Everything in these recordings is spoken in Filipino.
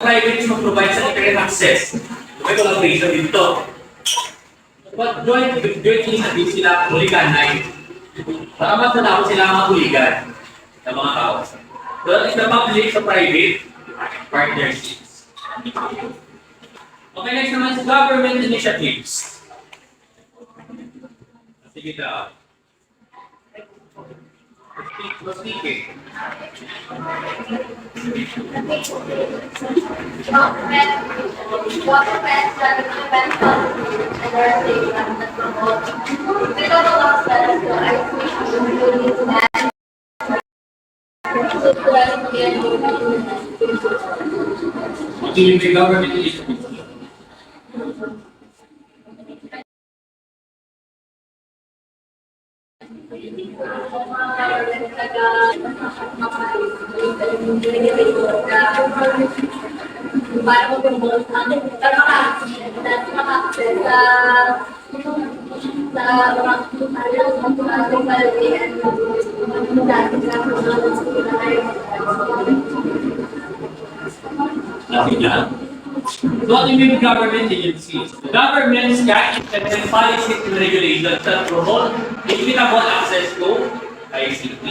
Private is mag-provide sa internet access. May collaboration dito. But jointly sabihin sila huliganay. Para mas natapos sila mga huligan ng mga tao. So that is the public sa private partnerships. Okay, next naman sa government initiatives. Sige daw. Speaking. What do you mean by government initiatives? Para mag-promote ang maka-access sa Nothing na. So what do you mean by government agencies? The governments can implement policies and regulations that promote equitable access to ICT.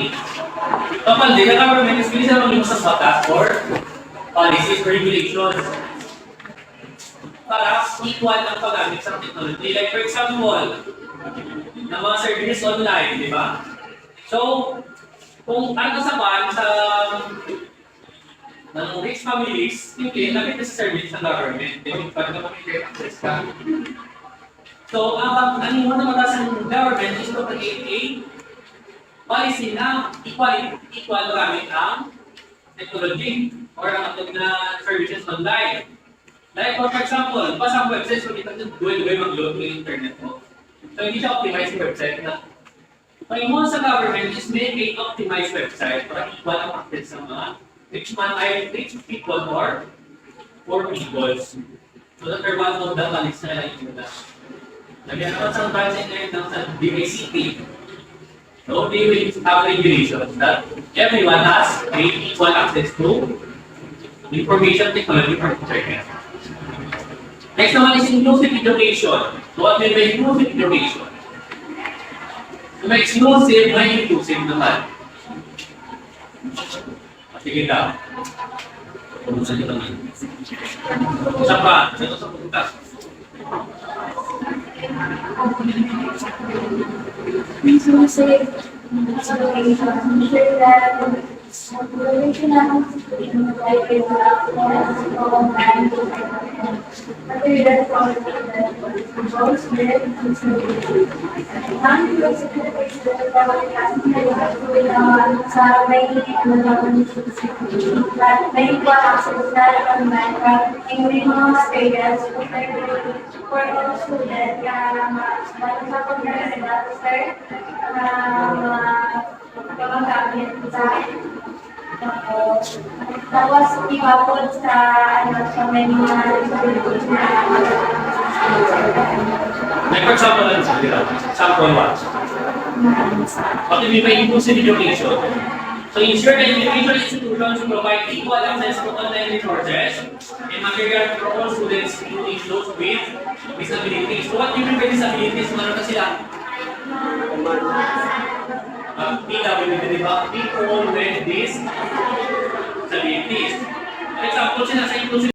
Kapag din, the government is bisa mag-limos ng batas or policies or regulations para equal ang paggamit sa technology. Like for example, ng mga services online, di ba? So, kung ano kasabahan sa ng rich families, hindi, nakita sa service ng government, hindi pa rin makikita access ka. So, ang mo na matas ng government is to create a policy na equal gamit ang technology or ang atong na services online. Like for example, pasang website, so kita duwe-duwe mag-load ng internet mo. So, hindi siya optimize yung website na. Ang mo sa government is make a optimized website para equal ang access sa mga rich people or poor people. So that are one of the policies na yung na. Lagyan naman sa budget ngayon ng sa DICT. So they will have regulations that everyone has equal access to information technology for internet. Next naman is inclusive education. So what mean by inclusive education? So may exclusive, may inclusive naman. Sige daw. Kumusta nyo naman? Isa pa, sino sa pupunta? inclusive for all students kaya pagkagamit sa tapos iwapod sa sa may mga Like for example, sample one. What do you mean by inclusive education? So ensure that educational institutions provide equal access to online resources and material for all students, including those with disabilities. So what do you mean by disabilities? Meron na sila? PWD, di ba? People with disabilities. For example, sila sa inclusive